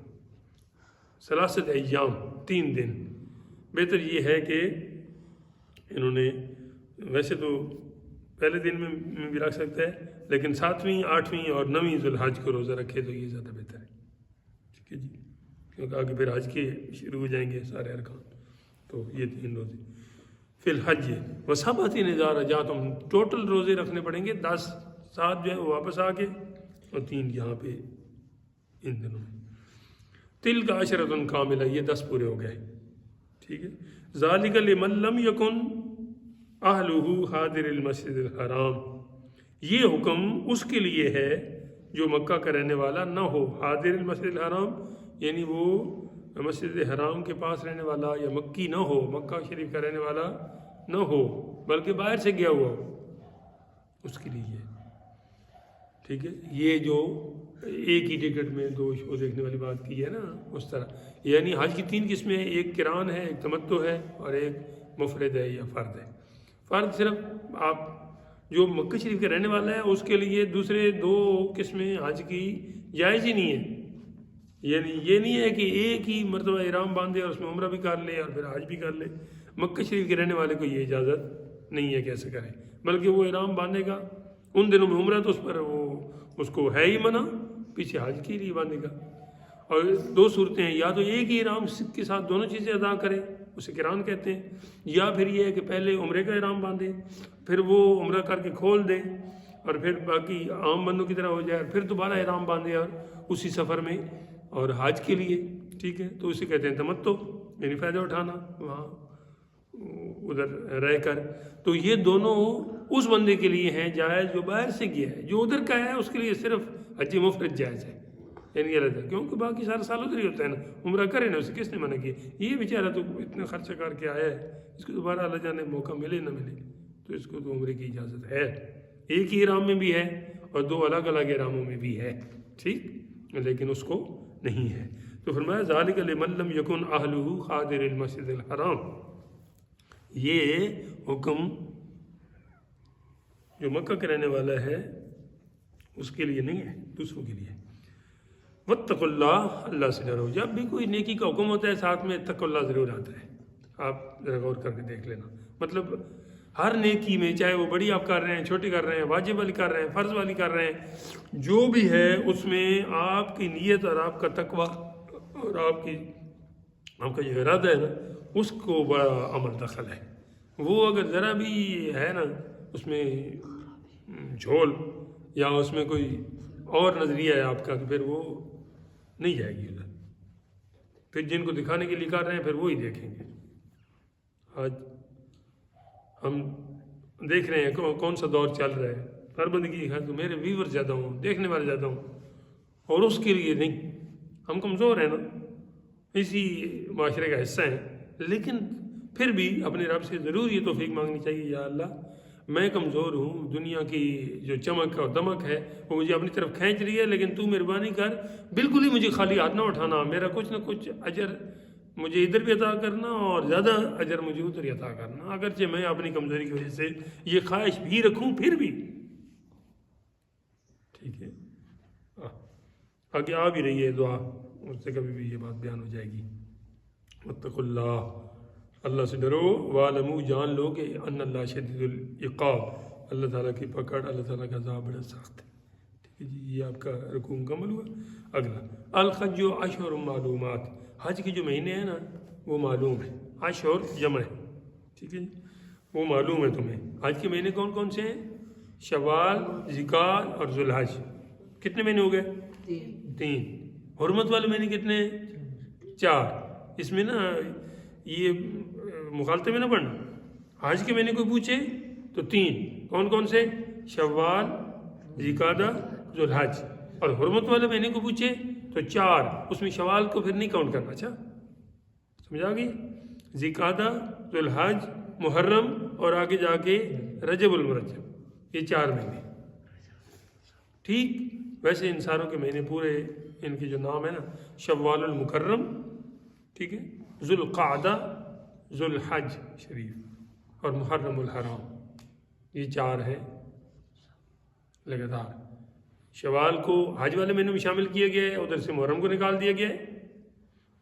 3 ایام، 3 دن۔ بہتر یہ ہے کہ انہوں نے ویسے تو پہلے دن میں بھی رکھ سکتا ہے، لیکن 7ویں 8ویں اور 9ویں ذو الحج کو روزہ رکھے تو یہ زیادہ بہتر ہے، ٹھیک ہے جی، کیونکہ آگے پھر حج کے شروع ہو جائیں گے سارے ارکان، تو یہ 3 روزے فی الحج وَسَبْعَةٍ إِذَا رَجَعْتُمْ، ٹوٹل روزے رکھنے پڑیں گے 10، 7 جو ہے وہ واپس آ کے اور 3 یہاں پہ ان دنوں میں۔ تِلْكَ عَشْرَةٌ كَامِلَةٌ، یہ 10 پورے ہو گئے، ٹھیک ہے۔ ذَلِكَ لِمَن لَّمْ يَكُنْ أَهْلُهُ حَاضِرِ الْمَسْجِدِ الْحَرَامِ، یہ حکم اس کے لیے ہے جو مکہ کا رہنے والا نہ ہو، حاضر المسجد الحرام یعنی وہ مسجد حرام کے پاس رہنے والا یا مکی نہ ہو، مکہ شریف کا رہنے والا نہ ہو، بلکہ باہر سے گیا ہوا ہو، اس کے لیے ٹھیک ہے۔ یہ جو ایک ہی ٹکٹ میں 2 شو دیکھنے والی بات کی ہے نا، اس طرح یعنی حج کی 3 قسمیں ہیں، ایک قران ہے، ایک تمتع ہے اور ایک مفرد ہے یا فرد ہے۔ فرد صرف آپ جو مکہ شریف کے رہنے والا ہے اس کے لیے دوسرے 2 قسمیں حج کی جائز ہی نہیں ہے، یعنی یہ نہیں ہے کہ ایک ہی مرتبہ احرام باندھے اور اس میں عمرہ بھی کر لے اور پھر حج بھی کر لے، مکہ شریف کے رہنے والے کو یہ اجازت نہیں ہے کہ ایسے کرے، بلکہ وہ احرام باندھے گا ان دنوں میں عمرہ تو اس پر وہ اس کو ہے ہی منع، پیچھے حج کے لیے باندھے گا۔ اور 2 صورتیں ہیں، یا تو ایک ہی احرام کے ساتھ دونوں چیزیں ادا کرے، اسے قران کہتے ہیں، یا پھر یہ ہے کہ پہلے عمرے کا احرام باندھے، پھر وہ عمرہ کر کے کھول دے اور پھر باقی عام بندوں کی طرح ہو جائے اور پھر دوبارہ احرام باندھے اور اسی سفر میں اور حج کے لیے، ٹھیک ہے، تو اسے کہتے ہیں تمتع، یعنی فائدہ اٹھانا وہاں ادھر رہ کر۔ تو یہ دونوں اس بندے کے لیے ہیں جائز جو باہر سے گیا ہے، جو ادھر کا ہے اس کے لیے صرف حج مفرد جائز ہے، یعنی غلط ہے، کیونکہ باقی سارا سال ادھر ہی ہوتا ہے نا، عمرہ کرے نا، اسے کس نے منع کیا؟ یہ بیچارہ تو اتنا خرچہ کر کے آیا ہے، اس کو دوبارہ اللہ جانے موقع ملے نہ ملے، تو اس کو تو عمرے کی اجازت ہے، ایک ہی احرام میں بھی ہے اور دو الگ الگ احراموں میں بھی ہے، ٹھیک، لیکن اس کو نہیں ہے۔ تو فرمایا ذالک لمن لم یکن اہلہ حاضر المسجد الحرام، یہ حکم جو مکہ کے رہنے والا ہے اس کے لیے نہیں ہے، دوسروں کے لیے۔ واتقوا اللہ، اللہ سے ڈرو۔ جب بھی کوئی نیکی کا حکم ہوتا ہے ساتھ میں اتقوا اللہ ضرور آتا ہے، آپ ذرا غور کر کے دیکھ لینا۔ مطلب ہر نیکی میں، چاہے وہ بڑی آپ کر رہے ہیں، چھوٹی کر رہے ہیں، واجب والی کر رہے ہیں، فرض والی کر رہے ہیں، جو بھی ہے اس میں آپ کی نیت اور آپ کا تقوی اور آپ کا جو ارادہ ہے نا، اس کو بڑا عمل دخل ہے۔ وہ اگر ذرا بھی ہے نا اس میں جھول یا اس میں کوئی اور نظریہ ہے آپ کا، تو پھر وہ نہیں جائے گی ادھر۔ پھر جن کو دکھانے کے لیے کر رہے ہیں پھر وہی دیکھیں گے۔ آج ہم دیکھ رہے ہیں کون سا دور چل رہا ہے، ہر بندے کی ہے تو میرے ویور زیادہ ہوں، دیکھنے والے زیادہ ہوں، اور اس کے لیے نہیں، ہم کمزور ہیں نا، اسی معاشرے کا حصہ ہیں، لیکن پھر بھی اپنے رب سے ضرور یہ توفیق مانگنی چاہیے، یا اللہ میں کمزور ہوں، دنیا کی جو چمک اور دمک ہے وہ مجھے اپنی طرف کھینچ رہی ہے، لیکن تو مہربانی کر بالکل ہی مجھے خالی ہاتھ نہ اٹھانا، میرا کچھ نہ کچھ اجر مجھے ادھر بھی عطا کرنا اور زیادہ اجر مجھے ادھر ہی عطا کرنا، اگرچہ میں اپنی کمزوری کی وجہ سے یہ خواہش بھی رکھوں پھر بھی، ٹھیک ہے۔ آگے آ بھی رہی ہے دعا، اس سے کبھی بھی یہ بات بیان ہو جائے گی۔ واتقوا اللہ، اللہ سے ڈرو، وَاعْلَمُوا، جان لو کہ ان اللہ شدید العقاب، اللہ تعالیٰ کی پکڑ، اللہ تعالیٰ کا عذاب بڑا سخت ہے، ٹھیک ہے جی۔ یہ آپ کا رکوع مکمل ہوا۔ اگلا الحج اشہر معلومات، حج کے جو مہینے ہیں نا وہ معلوم ہے، اشہر جمع ہے، ٹھیک ہے جی، وہ معلوم ہے تمہیں۔ حج کے مہینے کون کون سے ہیں؟ شوال، ذوالقعدہ اور ذوالحج۔ کتنے مہینے ہو گئے؟ تین۔ حرمت والے مہینے کتنے ہیں؟ 4۔ اس میں نا یہ مخالطے میں نہ پڑھنا، حج کے مہینے کوئی پوچھے تو 3، کون کون سے؟ شوال، ذوالقعدہ، ذوالحج، اور حرمت والے مہینے کو پوچھے تو 4، اس میں شوال کو پھر نہیں کاؤنٹ کرنا، اچھا سمجھا گئی؟ ذوالقعدہ، ذوالحج، محرم اور آگے جا کے رجب المرجب، یہ 4 مہینے، ٹھیک۔ ویسے ان ساروں کے مہینے پورے، ان کے جو نام ہے نا، شوال المکرم، ٹھیک ہے، ذوالقعدہ، ذوالحج شریف اور محرم الحرام، یہ 4 ہیں لگاتار۔ شوال کو حج والے مہینوں میں شامل کیا گیا ہے، ادھر سے محرم کو نکال دیا گیا ہے،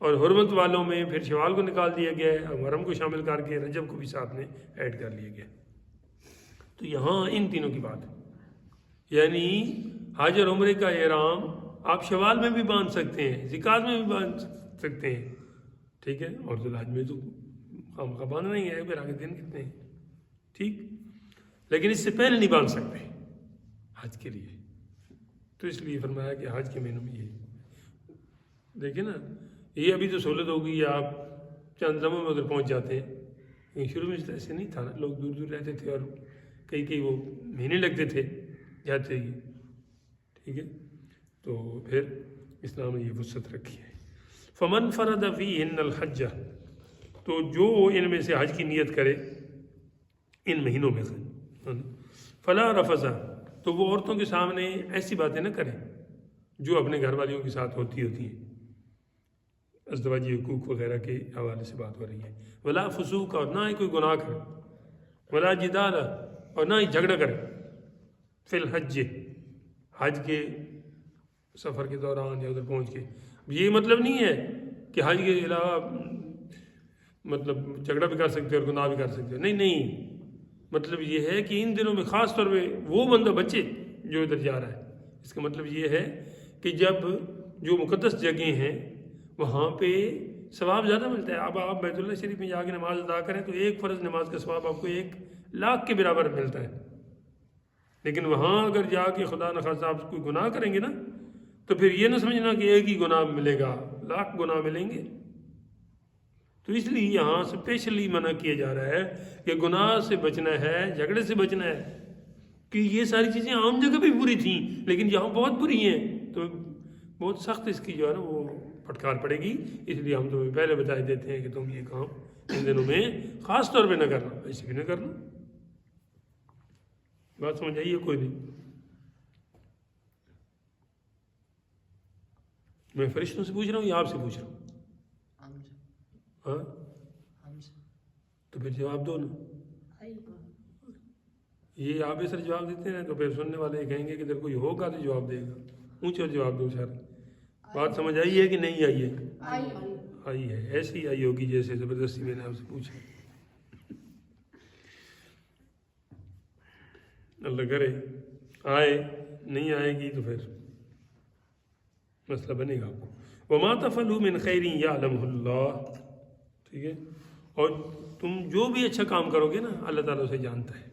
اور حرمت والوں میں پھر شوال کو نکال دیا گیا ہے اور محرم کو شامل کر کے رجب کو بھی ساتھ میں ایڈ کر لیا گیا۔ تو یہاں ان تینوں کی بات ہے، یعنی حج اور عمرے کا احرام آپ شوال میں بھی باندھ سکتے ہیں، ذوالقعدہ میں بھی باندھ سکتے ہیں، ٹھیک ہے، اور ذوالحج میں تو خام کا باندھنا ہی ہے، پھر آگے دن کتنے ہیں، ٹھیک، لیکن اس سے پہلے نہیں باندھ سکتے حج کے لیے۔ تو اس لیے فرمایا کہ حج کے مہینوں میں یہ دیکھیں نا، یہ ابھی تو سہولت ہو گئی ہے، آپ چند لمحوں میں ادھر پہنچ جاتے ہیں، لیکن شروع میں ایسے نہیں تھا نا، لوگ دور دور رہتے تھے اور کئی وہ مہینے لگتے تھے جاتے ہی، ٹھیک ہے۔ تو پھر اسلام نے یہ وسعت رکھی ہے۔ فمن فرد فیہن الحج، تو جو ان میں سے حج کی نیت کرے ان مہینوں میں سے، فلا رفث، تو وہ عورتوں کے سامنے ایسی باتیں نہ کریں جو اپنے گھر والیوں کے ساتھ ہوتی ہیں، ازدواجی حقوق وغیرہ کے حوالے سے بات ہو رہی ہے۔ ولا فسوق، اور نہ ہی کوئی گناہ کرے، ولا جدال، اور نہ ہی جھگڑا کرے، فی الحج، حج کے سفر کے دوران یا ادھر پہنچ کے۔ یہ مطلب نہیں ہے کہ حج کے علاوہ مطلب جھگڑا بھی کر سکتے اور گناہ بھی کر سکتے، نہیں، مطلب یہ ہے کہ ان دنوں میں خاص طور پہ وہ بندہ بچے جو ادھر جا رہا ہے۔ اس کا مطلب یہ ہے کہ جب جو مقدس جگہیں ہیں وہاں پہ ثواب زیادہ ملتا ہے۔ اب آپ بیت اللہ شریف میں جا کے نماز ادا کریں تو ایک فرض نماز کا ثواب آپ کو 1,00,000 کے برابر ملتا ہے، لیکن وہاں اگر جا کے خدا نخواستہ آپ کوئی گناہ کریں گے نا تو پھر یہ نہ سمجھنا کہ ایک ہی گناہ ملے گا، لاکھ گناہ ملیں گے۔ تو اس لیے یہاں اسپیشلی منع کیا جا رہا ہے کہ گناہ سے بچنا ہے، جھگڑے سے بچنا ہے، کہ یہ ساری چیزیں عام جگہ پہ بری تھیں لیکن یہاں بہت بری ہیں، تو بہت سخت اس کی جو ہے نا وہ پھٹکار پڑے گی۔ اس لیے ہم تمہیں پہلے بتا دیتے ہیں کہ تم یہ کام ان دنوں میں خاص طور پہ نہ کرنا، ایسے بھی نہ کرنا۔ بات سمجھ آئیے؟ کوئی نہیں، میں فرشتوں سے پوچھ رہا ہوں یا آپ سے پوچھ رہا ہوں؟ ہاں تو پھر جواب دو نا۔ یہ آپ اس طرح جواب دیتے ہیں تو پھر سننے والے کہیں گے کہ اگر کوئی ہوگا تو جواب دے گا، اونچا جواب دو سر۔ بات سمجھ آئی ہے کہ نہیں آئی ہے؟ آئی ہے، ایسی آئی ہوگی جیسے زبردستی میں نے آپ سے پوچھا۔ اللہ کرے آئے، نہیں آئے گی تو پھر مسئلہ بنے گا۔ وَمَا تَفْعَلُوا مِنْ خَيْرٍ يَعْلَمُهُ اللَّهُ، ٹھیک ہے، اور تم جو بھی اچھا کام کرو گے نا اللہ تعالیٰ اسے جانتا ہے،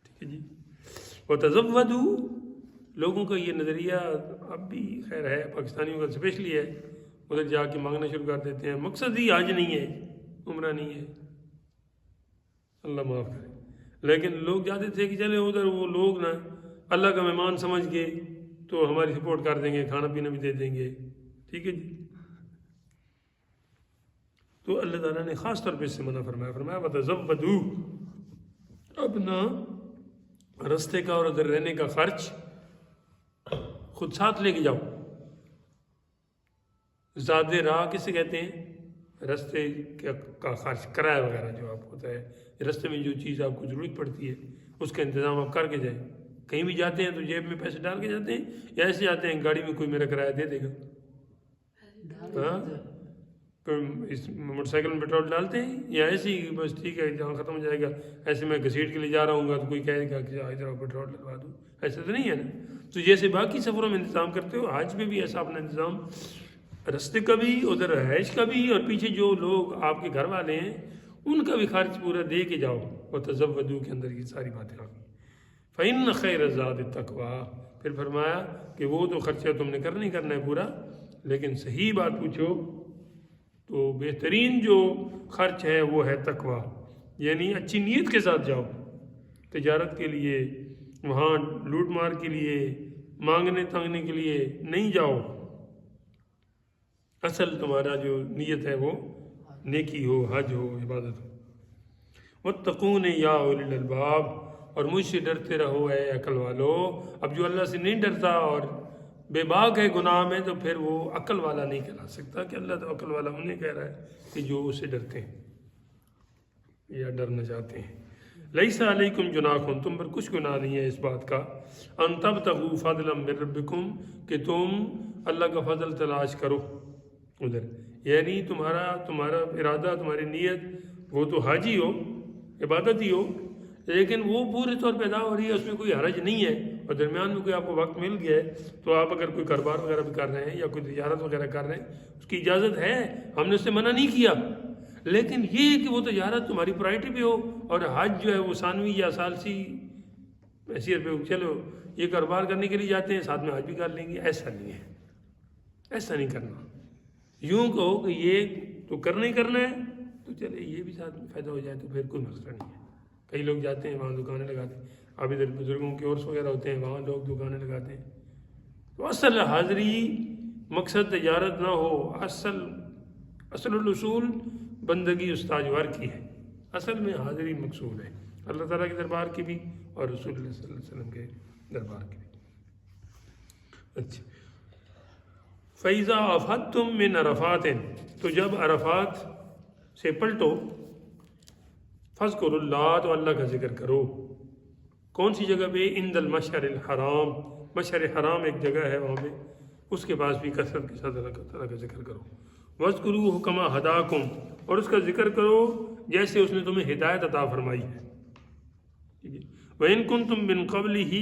ٹھیک ہے جی۔ وَتَزَوَّدُوا، لوگوں کا یہ نظریہ اب بھی خیر ہے، پاکستانیوں کا اسپیشلی ہے، ادھر جا کے مانگنا شروع کر دیتے ہیں، مقصد ہی حج نہیں ہے، عمرہ نہیں ہے، اللہ معاف کرے۔ لیکن لوگ جاتے تھے کہ چلے ادھر وہ لوگ نا اللہ کا مہمان سمجھ کے تو ہماری سپورٹ کر دیں گے، کھانا پینا بھی دے دیں گے، ٹھیک ہے جی۔ تو اللہ تعالیٰ نے خاص طور پہ اس سے منع فرمایا وَتَزَوَّدُوا، اپنا رستے کا اور ادھر رہنے کا خرچ خود ساتھ لے کے جاؤ۔ زاد راہ کسے کہتے ہیں؟ رستے کا خرچ، کرایہ وغیرہ جو آپ کو ہوتا ہے، رستے میں جو چیز آپ کو ضرورت پڑتی ہے اس کا انتظام آپ کر کے جائیں۔ کہیں بھی جاتے ہیں تو جیب میں پیسے ڈال کے جاتے ہیں یا ایسے جاتے ہیں گاڑی میں کوئی میرا کرایہ دے دے گا؟ ہاں، اس موٹر سائیکل میں پیٹرول ڈالتے ہیں یا ایسے ہی بس ٹھیک ہے جہاں ختم ہو جائے گا، ایسے میں گھسیٹ کے لیے جا رہا ہوں گا تو کوئی کہے گا کہ ادھر پیٹرول ڈلوا دوں، ایسا تو نہیں ہے نا۔ تو جیسے باقی سفروں میں انتظام کرتے ہو، حج میں بھی ایسا اپنا انتظام، رستے کا بھی، ادھر رہائش کا بھی، اور پیچھے جو لوگ آپ کے گھر والے ہیں ان کا بھی خرچ پورا دے کے جاؤ۔ وَتَزَوَّدُوا کے اندر یہ ساری باتیں آ گئی۔ فَإِنَّ خَيْرَ الزَّادِ التَّقْوَىٰ، پھر فرمایا کہ وہ تو خرچہ تم نے کرنا ہی کرنا ہے پورا، لیکن صحیح بات پوچھو تو بہترین جو خرچ ہے وہ ہے تقویٰ، یعنی اچھی نیت کے ساتھ جاؤ۔ تجارت کے لیے، وہاں لوٹ مار کے لیے، مانگنے تانگنے کے لیے نہیں جاؤ، اصل تمہارا جو نیت ہے وہ نیکی ہو، حج ہو، عبادت ہو۔ وَاتَّقُونِ يَا أُولِي الْأَلْبَابِ، اور مجھ سے ڈرتے رہو اے عقل والو۔ اب جو اللہ سے نہیں ڈرتا اور بے باک ہے گناہ میں تو پھر وہ عقل والا نہیں کہلا سکتا، کہ اللہ تو عقل والا انہیں کہہ رہا ہے کہ جو اسے ڈرتے ہیں یا ڈرنا چاہتے ہیں۔ لَيْسَ عَلَيْكُمْ جُنَاحٌ، تم پر کچھ گناہ نہیں ہے اس بات کا، أَن تَبْتَغُوا فَضْلًا مِّن رَبِّكُمْ، کہ تم اللہ کا فضل تلاش کرو ادھر، یعنی تمہارا ارادہ، تمہاری نیت وہ تو حج ہی ہو، عبادت ہی ہو، لیکن وہ پورے طور پہ ادا ہو رہی ہے، اس میں کوئی حرج نہیں ہے، اور درمیان میں کوئی آپ کو وقت مل گیا ہے تو آپ اگر کوئی کاروبار وغیرہ بھی کر رہے ہیں یا کوئی تجارت وغیرہ کر رہے ہیں اس کی اجازت ہے، ہم نے اس سے منع نہیں کیا، لیکن یہ کہ وہ تجارت تمہاری پرائرٹی پہ ہو اور حج جو ہے وہ ثانوی یا ثالثی حیثیت پہ، چلو یہ کاروبار کرنے کے لیے جاتے ہیں ساتھ میں حج بھی کر لیں گے، ایسا نہیں ہے، ایسا نہیں کرنا۔ یوں کہو کہ یہ تو کرنا ہی کرنا ہے تو چلے یہ بھی ساتھ میں فائدہ ہو جائے تو پھر کوئی مسئلہ نہیں ہے۔ کئی لوگ جاتے ہیں وہاں دکانیں لگاتے ہیں، اب ادھر بزرگوں کے عرس وغیرہ ہوتے ہیں وہاں لوگ دکانیں لگاتے ہیں، تو اصل حاضری مقصد تجارت نہ ہو، اصل الاصول بندگی استاجوار کی ہے، اصل میں حاضری مقصود ہے اللہ تعالیٰ کے دربار کی بھی اور رسول اللہ صلی اللہ علیہ وسلم کے دربار کی بھی۔ اچھا، فَإِذَا أَفَضْتُم مِّنْ عَرَفَاتٍ، تو جب عرفات سے پلٹو، فَاذْكُرُوا اللَّهَ، تو اللہ کا ذکر کرو۔ کون سی جگہ پہ؟ عند المشعر الحرام، مشعر حرام ایک جگہ ہے وہاں پہ، اس کے پاس بھی کثرت کے ساتھ اللہ تعالیٰ کا ذکر کرو۔ وَاذْكُرُوهُ كَمَا هَدَاكُمْ، اور اس کا ذکر کرو جیسے اس نے تمہیں ہدایت عطا فرمائی ہے۔ وَإِن كُنتُم مِّن قَبْلِهِ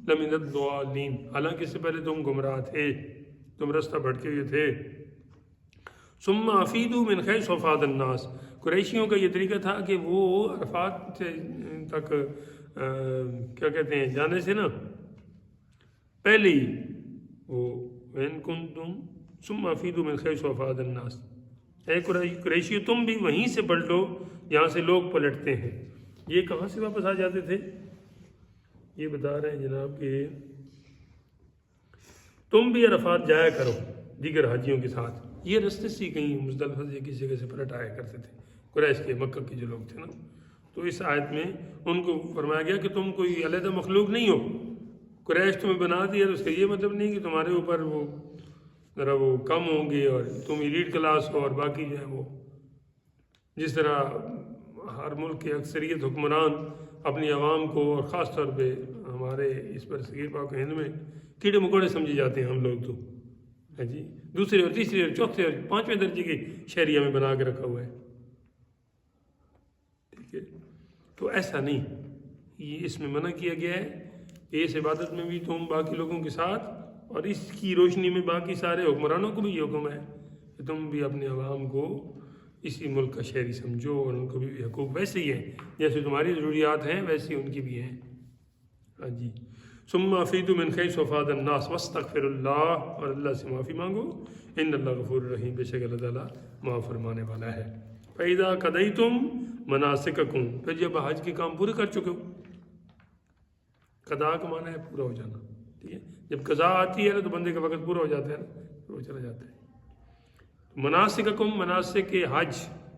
لَمِنَ الضَّالِّينَ، حالانکہ اس سے پہلے تم گمراہ تھے، تم رستہ بھٹکے ہوئے تھے۔ ثُمَّ أَفِيضُوا مِنْ حَيْثُ أَفَاضَ النَّاسُ، قریشیوں کا یہ طریقہ تھا کہ وہ عرفات تک کیا کہتے ہیں جانے سے نا پہلے ہی وہ وَإِن كُنتُمْ ثُمَّ أَفِيضُوا مِنْ حَيْثُ أَفَاضَ النَّاسُ، اے قریشی تم بھی وہیں سے پلٹو جہاں سے لوگ پلٹتے ہیں۔ یہ کہاں سے واپس آ جاتے تھے؟ یہ بتا رہے ہیں جناب کہ تم بھی عرفات جایا کرو دیگر حاجیوں کے ساتھ۔ یہ رستے سے کہیں مزدلفہ سے کسی جگہ سے پلٹ آیا کرتے تھے قریش کے، مکہ کے جو لوگ تھے نا۔ تو اس آیت میں ان کو فرمایا گیا کہ تم کوئی علیحدہ مخلوق نہیں ہو، قریش تمہیں بنا دیا تو اس کا یہ مطلب نہیں کہ تمہارے اوپر وہ ذرا وہ کم ہوں گے اور تم ایلیٹ کلاس ہو اور باقی جو ہے وہ، جس طرح ہر ملک کے اکثریت حکمران اپنی عوام کو اور خاص طور پہ ہمارے اس پر صغیر پاک ہند میں کیڑے مکوڑے سمجھے جاتے ہیں ہم لوگ تو، ہاں جی، دوسرے اور تیسرے اور چوتھے اور پانچویں درجے کے شہریہ میں بنا کے رکھا ہوا ہے، ٹھیک ہے۔ تو ایسا نہیں، یہ اس میں منع کیا گیا ہے کہ اس عبادت میں بھی تم باقی لوگوں کے ساتھ، اور اس کی روشنی میں باقی سارے حکمرانوں کو بھی یہ حکم ہے کہ تم بھی اپنے عوام کو اسی ملک کا شہری سمجھو، اور ان کو بھی حقوق ویسے ہی ہیں جیسے تمہاری ضروریات ہیں ویسے ان کی بھی ہیں، ہاں جی۔ ثم افیدوا من حیث افاض الناس واستغفروا اللہ، اور اللہ سے معافی مانگو، ان اللہ غفور رحیم، بے شک اللہ تعالیٰ معاف فرمانے والا ہے۔ فَإِذَا قَضَيْتُم مَنَاسِكَكُم، پھر جب حج کے کام پورے کر چکے ہو، قضاء کا معنی ہے پورا ہو جانا، ٹھیک ہے، جب قضاء آتی ہے تو بندے کا وقت پورا ہو جاتا ہے نا، وہ چلا جاتا ہے۔ مناسککم، مناسک حج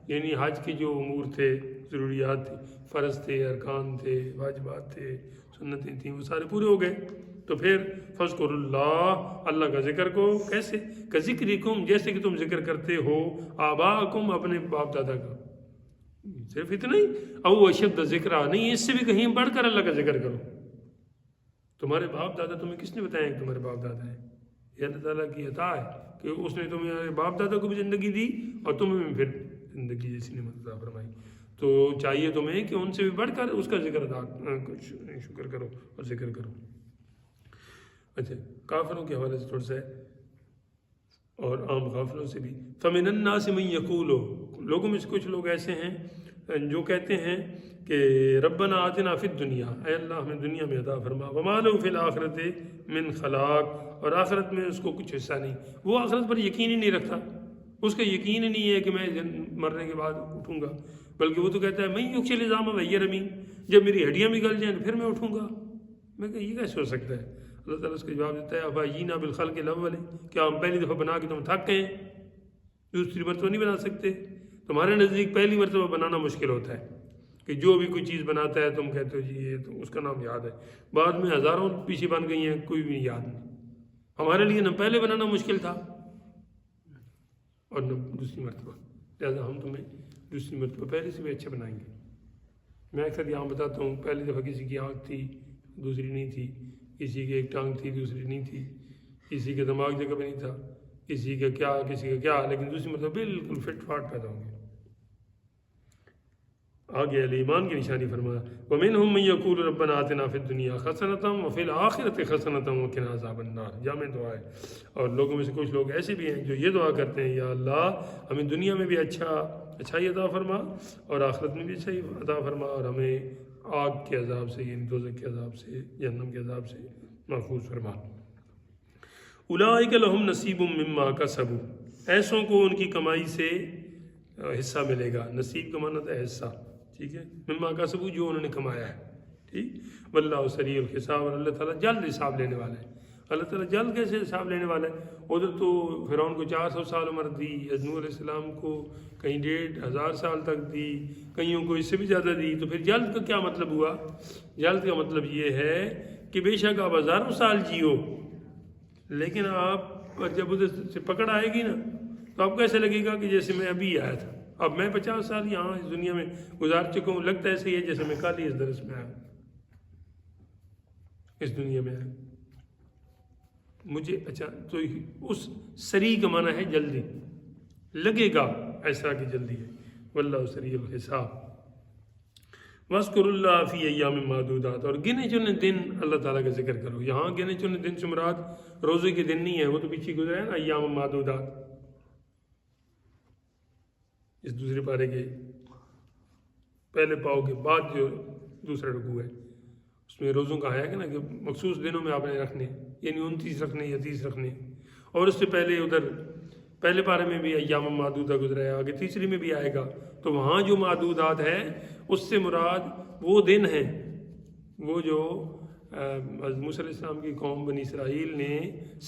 یعنی حج کے جو امور تھے، ضروریات تھے، فرض تھے، ارکان تھے، واجبات تھے، سنتیں تھیں، وہ سارے پورے ہو گئے، تو پھر فذکروا اللہ، اللہ کا ذکر کو، کیسے؟ کذکرکم، جیسے کہ تم ذکر کرتے ہو آباءکم، اپنے باپ دادا کا، صرف اتنا ہی، او اشد ذکرہ، نہیں اس سے بھی کہیں بڑھ کر اللہ کا ذکر کرو۔ تمہارے باپ دادا تمہیں کس نے بتایا کہ تمہارے باپ دادا ہیں؟ یہ اللہ تعالیٰ کی عطا ہے کہ اس نے تمہیں باپ دادا کو بھی زندگی دی اور تمہیں بھی پھر زندگی جیسی نعمت عطا فرمائی، تو چاہیے تمہیں کہ ان سے بھی بڑھ کر اس کا ذکر شکر کرو اور ذکر کرو۔ اچھا، کافروں کے حوالے سے تھوڑا سا ہے اور عام غافلوں سے بھی، فَمِنَ النَّاسِ مَن يَقُولُ، لوگوں میں سے کچھ لوگ ایسے ہیں جو کہتے ہیں کہ ربنا آتنا فی الدنیا، اے اللہ ہمیں دنیا میں عطا فرما، وما لہ فی الآخرۃ من خلاق، اور آخرت میں اس کو کچھ حصہ نہیں، وہ آخرت پر یقین ہی نہیں رکھتا، اس کا یقین ہی نہیں ہے کہ میں مرنے کے بعد اٹھوں گا، بلکہ وہ تو کہتا ہے میں یکشی العظام وہی رمیم، جب میری ہڈیاں بھی گل جائیں تو پھر میں اٹھوں گا۔ میں کہا یہ کیسے ہو سکتا ہے؟ اللہ تعالیٰ اس کا جواب دیتا ہے افاینا بالخلق الاول، کیا ہم پہلی دفعہ بنا کے تم تھک گئے، دوسری مرتبہ نہیں بنا سکتے؟ تمہارے نزدیک پہلی مرتبہ بنانا مشکل ہوتا ہے کہ جو بھی کوئی چیز بناتا ہے تم کہتے ہو جی یہ تو اس کا نام یاد ہے، بعد میں ہزاروں پیچھے بن گئی ہیں کوئی بھی یاد نہیں، ہمارے لیے نہ پہلے بنانا مشکل تھا اور نہ دوسری مرتبہ، لہٰذا ہم تمہیں دوسری مرتبہ پہلے سے بھی اچھا بنائیں گے۔ میں اکثر یہاں بتاتا ہوں، پہلی دفعہ کسی کی آنکھ تھی دوسری نہیں تھی، کسی کی ایک ٹانگ تھی دوسری نہیں تھی، کسی کا دماغ جگہ پہ نہیں تھا، کسی کا کیا، لیکن دوسری مرتبہ بالکل فٹ فاٹ پیدا ہوں گے۔ آگے علی ایمان کی نشانی فرمایا وَمِنْهُمْ مَن يَقُولُ رَبَّنَا آتِنَا فِي الدُّنْيَا حَسَنَةً وَفِي الْآخِرَةِ حَسَنَةً وَقِنَا عَذَابَ النَّارِ، جامع دعا ہے۔ اور لوگوں میں سے کچھ لوگ ایسے بھی ہیں جو یہ دعا کرتے ہیں یا اللہ ہمیں دنیا میں بھی اچھائی عطا فرما اور آخرت میں بھی اچھائی عطا فرما، اور ہمیں آگ کے عذاب سے یعنی دوزخ کے عذاب سے، جہنم کے عذاب سے محفوظ فرما۔ اولئک لہم نصیب مما کسبوا، ایسوں کو ان کی کمائی سے حصہ ملے گا، نصیب کا معنی ہے حصہ، ٹھیک ہے، مما کسبوا جو انہوں نے کمایا ہے، ٹھیک، واللہ سریع الحساب، اور اللہ تعالیٰ جلد حساب لینے والا ہے۔ اللہ تعالیٰ جلد کیسے حساب لینے والا ہے؟ ادھر تو فرعون کو 400 سال عمر دی، نوح علیہ السلام کو کہیں 1500 سال تک دی، کئیوں کو اس سے بھی زیادہ دی، تو پھر جلد کا کیا مطلب ہوا؟ جلد کا مطلب یہ ہے کہ بے شک آپ ہزاروں سال جیو، لیکن آپ پر جب ادھر سے پکڑ آئے گی نا تو آپ کو ایسے لگے گا کہ جیسے میں ابھی آیا تھا، اب میں 50 سال یہاں اس دنیا میں گزار چکا ہوں، لگتا ایسے ہی ہے جیسے میں کل ہی اس درس میں آیا، اس دنیا میں آیا مجھے۔ اچھا، تو اس سریع کا معنی ہے جلدی، لگے گا ایسا کہ جلدی ہے، واللہ سریع الحساب۔ وَاذْكُرُوا اللَّهَ فِي أَيَّامٍ مَّعْدُودَاتٍ، اور گنے چنے دن اللہ تعالیٰ کا ذکر کرو۔ یہاں گنے چنے دن سے مراد روزے کے دن نہیں ہے، وہ تو پیچھے گزرا ہے نا ایام معدودات، اس دوسرے پارے کے پہلے پاؤ کے بعد جو دوسرا رکوع ہے، اس میں روزوں کا ہے کہ نا کہ مخصوص دنوں میں آپ نے رکھنے، یعنی 29 رکھنے یا 30 رکھنے، اور اس سے پہلے ادھر پہلے پارے میں بھی ایام معدودہ گزرا ہے، آگے تیسری میں بھی آئے گا، تو وہاں جو معدودات ہے اس سے مراد وہ دن ہیں، وہ جو حضرت موسیٰ علیہ السلام کی قوم بنی اسرائیل نے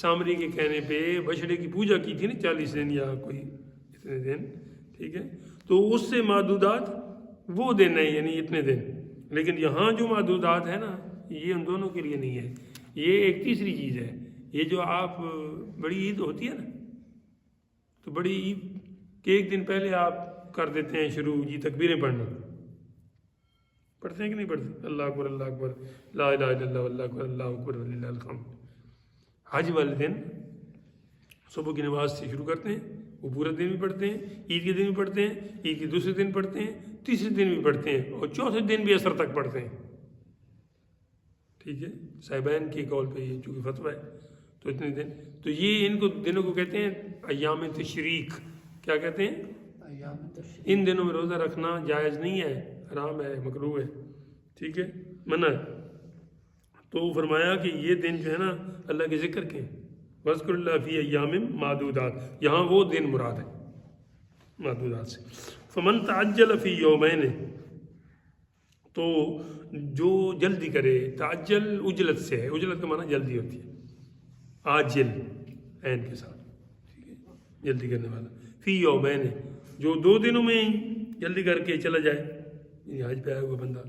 سامری کے کہنے پہ بچڑے کی پوجا کی تھی نا 40 دن یا کوئی اتنے دن، ٹھیک ہے، تو اس سے معدودات وہ دن ہیں، یعنی اتنے دن. لیکن یہاں جو معدودات ہیں نا یہ ان دونوں کے لیے نہیں ہے، یہ ایک تیسری چیز ہے. یہ جو آپ بڑی عید ہوتی ہے نا، تو بڑی عید کے ایک دن پہلے آپ کر دیتے ہیں شروع جی تکبیریں پڑھنا، پڑھتے ہیں کہ نہیں پڑھتے؟ اللہ اکبر اللہ اکبر لا الہ الا اللہ واللہ اکبر اللہ اکبر وللہ الحمد. حج والے دن صبح کی نماز سے شروع کرتے ہیں، وہ پورا دن بھی پڑھتے ہیں، عید کے دن بھی پڑھتے ہیں، عید کے دوسرے دن پڑھتے ہیں، تیسرے دن بھی پڑھتے ہیں، اور چوتھے دن بھی عصر تک پڑھتے ہیں. ٹھیک ہے، صاحبین کی قول پہ یہ چونکہ فتویٰ ہے تو اتنے دن، تو یہ ان کو دنوں کو کہتے ہیں ایام تشریق. کیا کہتے ہیں؟ ان دنوں میں روزہ رکھنا جائز نہیں ہے، حرام ہے، مکروہ ہے، ٹھیک ہے، منع ہے. تو فرمایا کہ یہ دن جو ہے نا اللہ کے ذکر کے، وذکر اللہ فی ایام معدودات، یہاں وہ دن مراد ہے معدودات سے. فمن تعجل فی یومین، تو جو جلدی کرے، تعجل اجلت سے ہے، اجلت کا معنی جلدی ہوتی ہے، عاجل عین کے ساتھ، ٹھیک ہے، جلدی کرنے والا. فی یومین، جو 2 دنوں میں ہی جلدی کر کے چلا جائے، یعنی حج پہ آیا ہوا بندہ،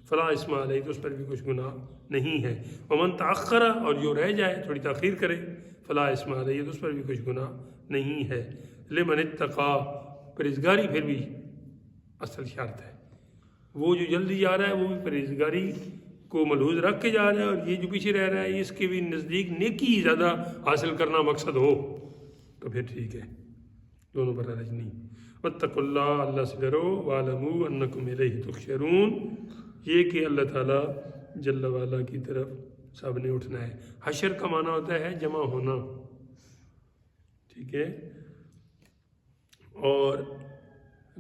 فلا اسم علیہ، تو اس پر بھی کچھ گناہ نہیں ہے. ومن تأخر، اور جو رہ جائے تھوڑی تاخیر کرے، فلا اسم علیہ، تو اس پر بھی کچھ گناہ نہیں ہے. لمن اتقا، پرہیزگاری پھر بھی اصل شرط ہے. وہ جو جلدی جا رہا ہے وہ بھی پرہیزگاری کو ملحوظ رکھ کے جا رہا ہے، اور یہ جو پیچھے رہ رہا ہے اس کے بھی نزدیک نیکی زیادہ حاصل کرنا مقصد ہو تو پھر ٹھیک ہے، دونوں پر حرج نہیں. واتقوا اللہ، اللہ سے ڈرو، وَاعْلَمُوا أَنَّكُمْ إِلَيْهِ تُحْشَرُونَ، یہ کہ اللہ تعالیٰ جل وعلا کی طرف سب نے اٹھنا ہے. حشر کا معنی ہوتا ہے جمع ہونا، ٹھیک ہے، اور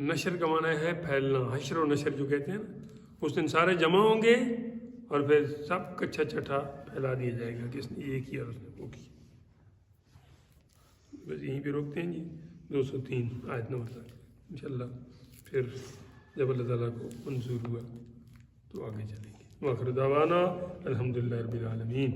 نشر کا معنی ہے پھیلنا. حشر و نشر جو کہتے ہیں نا، اس دن سارے جمع ہوں گے اور پھر سب کچھا چٹھا پھیلا دیا جائے گا کہ اس نے یہ کیا اور اس نے وہ کیا. بس یہیں پہ روکتے ہیں جی 203 آیت نمبر تک. انشاءاللہ پھر جب اللہ تعالیٰ کو منظور ہوا تو آگے چلیں گے. وآخر دعوانا الحمدللہ رب العالمین.